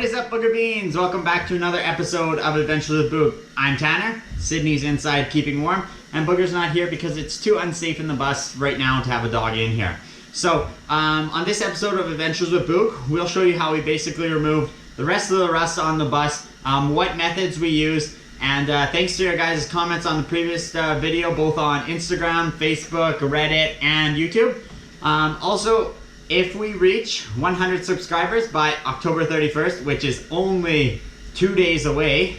What is up, Booger Beans? Welcome back to another episode of Adventures with Boog. I'm Tanner. Sydney's inside keeping warm, and Booger's not here because it's too unsafe in the bus right now to have a dog in here. So, on this episode of Adventures with Boog, we'll show you how we basically remove the rest of the rust on the bus, what methods we use, and thanks to your guys' comments on the previous video, both on Instagram, Facebook, Reddit, and YouTube. Also, if we reach 100 subscribers by October 31st, which is only 2 days away,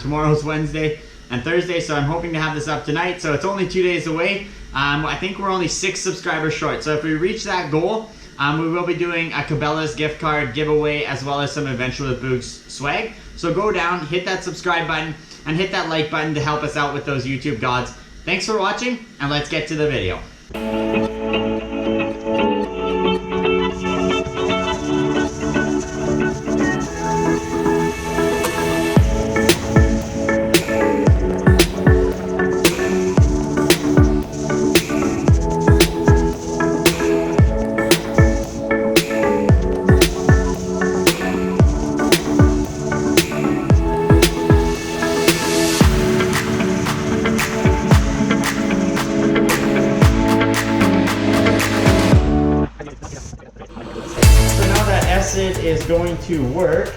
tomorrow's Wednesday and Thursday, so I'm hoping to have this up tonight, so it's only 2 days away. I think we're only 6 subscribers short, so if we reach that goal, we will be doing a Cabela's gift card giveaway as well as some Adventure with Boog's swag. So go down, hit that subscribe button, and hit that like button to help us out with those YouTube gods. Thanks for watching, and let's get to the video. Is going to work,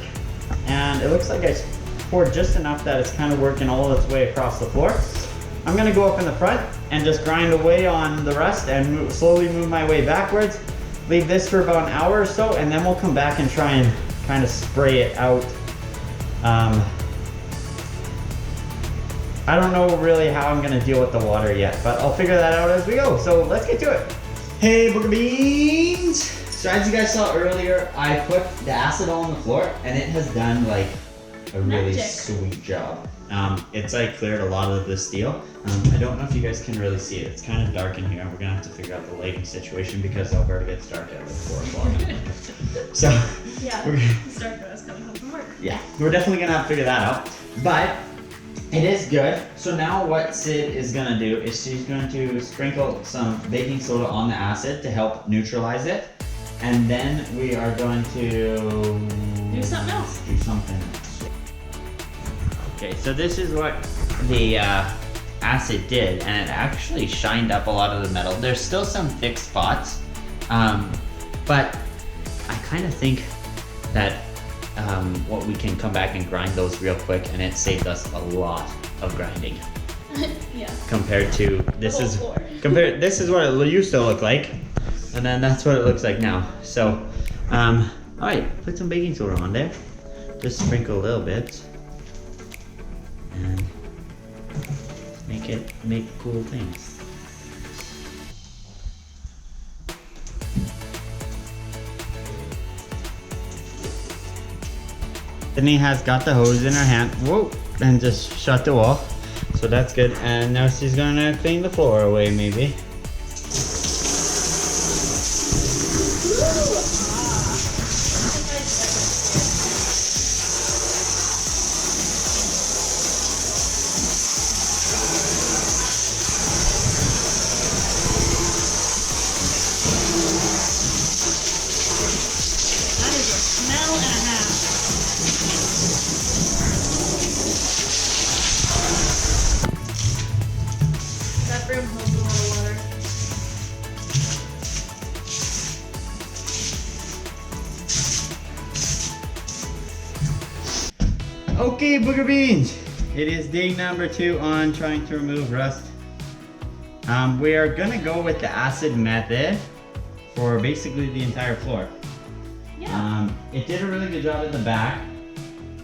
and it looks like I poured just enough that it's kind of working all its way across the floor. I'm going to go up in the front and just grind away on the rust and slowly move my way backwards. Leave this for about an hour or so, and then we'll come back and try and kind of spray it out. I don't know really how I'm going to deal with the water yet, but I'll figure that out as we go. So let's get to it. Hey, Booger Beans! So as you guys saw earlier, I put the acid on the floor, and it has done like a really sweet job. It's like cleared a lot of the steel. I don't know if you guys can really see it. It's kind of dark in here. We're gonna have to figure out the lighting situation because Alberta gets dark at like 4 o'clock. So yeah, it's dark for us coming home from work. Yeah, we're definitely gonna have to figure that out. But it is good. So now what Sid is gonna do is she's going to sprinkle some baking soda on the acid to help neutralize it. And then we are going to do something else. Okay, so this is what the acid did, and it actually shined up a lot of the metal. There's still some thick spots, but I kind of think that what we can come back and grind those real quick, and it saved us a lot of grinding. Yeah. Compared to this is what it used to look like. And then that's what it looks like now. So, alright, put some baking soda on there. Just sprinkle a little bit. And make cool things. Sydney has got the hose in her hand. Whoa! And just shut the wall. So that's good. And now she's gonna clean the floor away, maybe. Okay, Booger Beans, it is day number 2 on trying to remove rust. We are gonna go with the acid method for basically the entire floor. Yeah. It did a really good job in the back.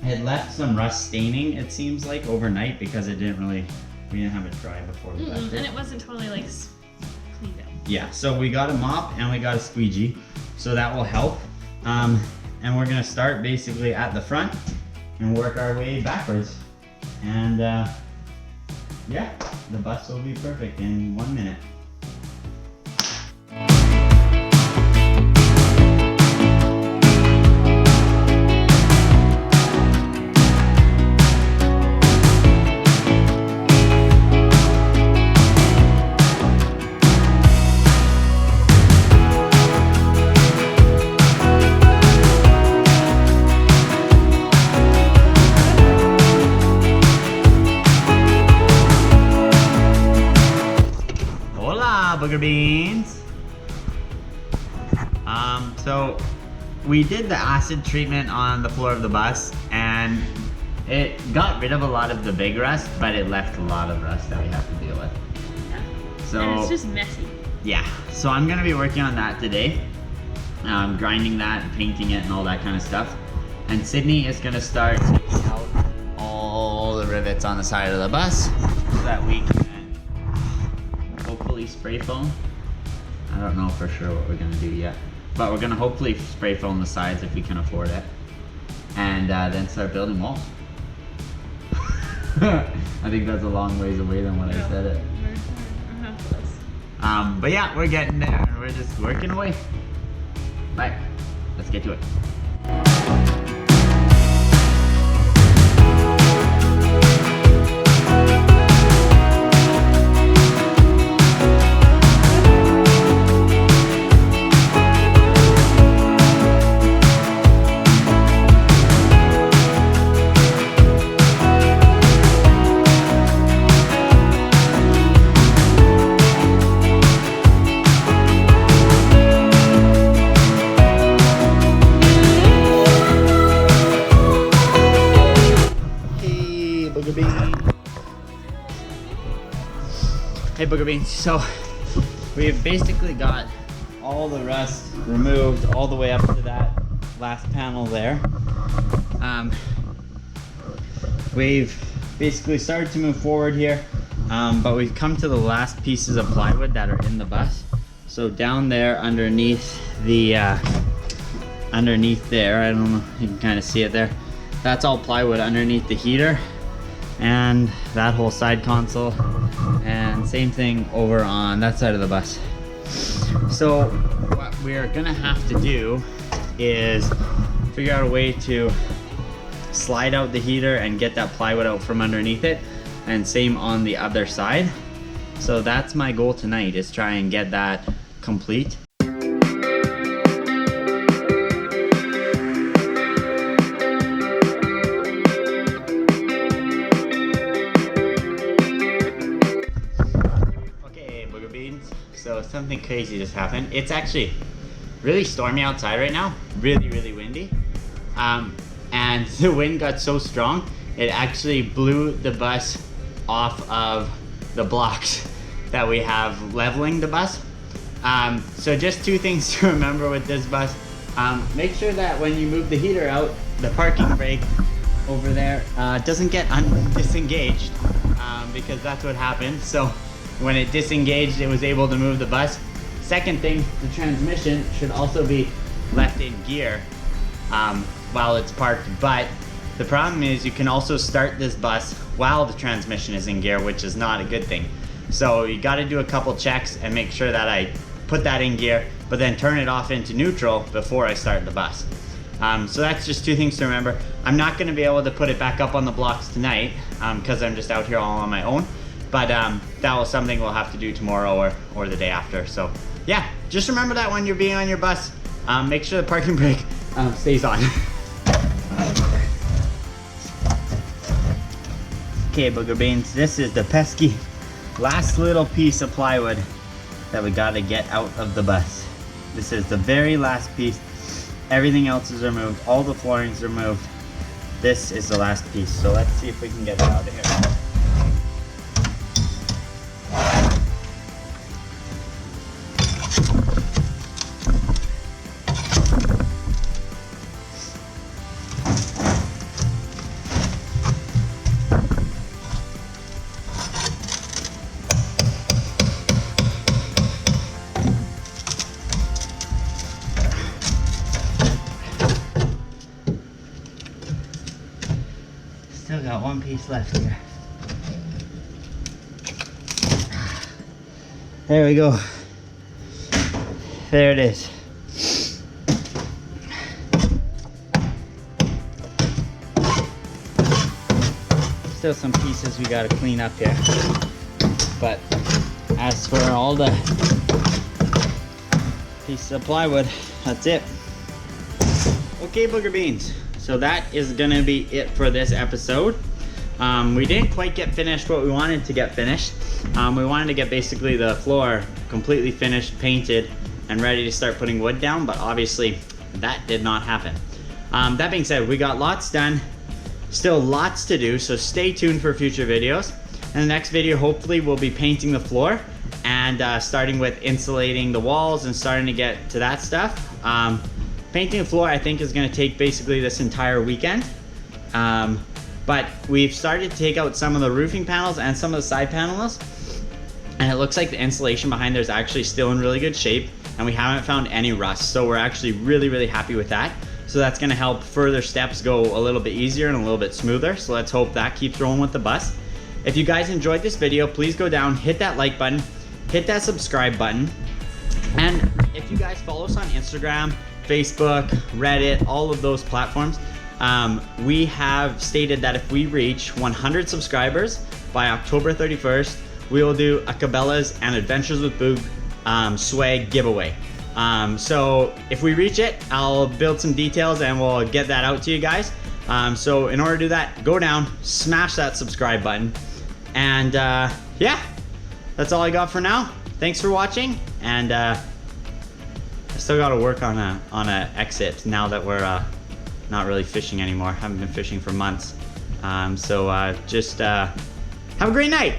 It left some rust staining, it seems like, overnight because we didn't have it dry before we left it. And it wasn't totally like cleaned up. Yeah, so we got a mop and we got a squeegee, so that will help. And we're gonna start basically at the front and work our way backwards. And yeah, the bus will be perfect in 1 minute. booger beans. So we did the acid treatment on the floor of the bus, and it got rid of a lot of the big rust, but it left a lot of rust that we have to deal with. Yeah. So And it's just messy. yeah, so I'm gonna be working on that today. Grinding that and painting it and all that kind of stuff. And Sydney is gonna start taking out all the rivets on the side of the bus so that we can hopefully spray foam. I don't know for sure what we're gonna do yet, but we're gonna hopefully spray foam the sides if we can afford it, and then start building walls. I think that's a long ways away than what I said it. But yeah, we're getting there and we're just working away. Bye. Let's get to it. Hey booger beans, so we've basically got all the rust removed all the way up to that last panel there. We've basically started to move forward here, but we've come to the last pieces of plywood that are in the bus. So down there underneath the, underneath there, I don't know, you can kind of see it there. That's all plywood underneath the heater and that whole side console, and same thing over on that side of the bus. So what we're gonna have to do is figure out a way to slide out the heater and get that plywood out from underneath it, and same on the other side. So that's my goal tonight, is try and get that complete. So something crazy just happened. It's actually really stormy outside right now, really windy, and the wind got so strong it actually blew the bus off of the blocks that we have leveling the bus. So just two things to remember with this bus. Make sure that when you move the heater out, the parking brake over there doesn't get disengaged, because that's what happened. So when it disengaged, it was able to move the bus. Second thing, the transmission should also be left in gear while it's parked, but the problem is you can also start this bus while the transmission is in gear, which is not a good thing. So you got to do a couple checks and make sure that I put that in gear, but then turn it off into neutral before I start the bus. So that's just two things to remember. I'm not going to be able to put it back up on the blocks tonight because I'm just out here all on my own. But that was something we'll have to do tomorrow or the day after. So yeah, just remember that when you're being on your bus, make sure the parking brake stays on. Okay, booger beans, this is the pesky last little piece of plywood that we gotta get out of the bus. This is the very last piece. Everything else is removed, all the flooring's removed. This is the last piece, so let's see if we can get it out of here. Still got one piece left here. There we go. There it is. Still some pieces we gotta clean up here. But as for all the pieces of plywood, that's it. Okay, booger beans. So that is gonna be it for this episode. We didn't quite get finished what we wanted to get finished. We wanted to get basically the floor completely finished, painted, and ready to start putting wood down, but obviously that did not happen. That being said, we got lots done, still lots to do, so stay tuned for future videos. In the next video, hopefully we'll be painting the floor and starting with insulating the walls and starting to get to that stuff. Painting the floor I think is going to take basically this entire weekend. But we've started to take out some of the roofing panels and some of the side panels, and it looks like the insulation behind there is actually still in really good shape, and we haven't found any rust, so we're actually really happy with that. So that's going to help further steps go a little bit easier and a little bit smoother, so let's hope that keeps rolling with the bus. If you guys enjoyed this video, please go down, hit that like button, hit that subscribe button, and if you guys follow us on Instagram, Facebook, Reddit, all of those platforms, we have stated that if we reach 100 subscribers by October 31st, we will do a Cabela's and Adventures with Boog swag giveaway. So if we reach it, I'll build some details and we'll get that out to you guys. So in order to do that, go down, smash that subscribe button, and yeah, that's all I got for now. Thanks for watching, and I still got to work on a exit now that we're not really fishing anymore. Haven't been fishing for months. So just have a great night.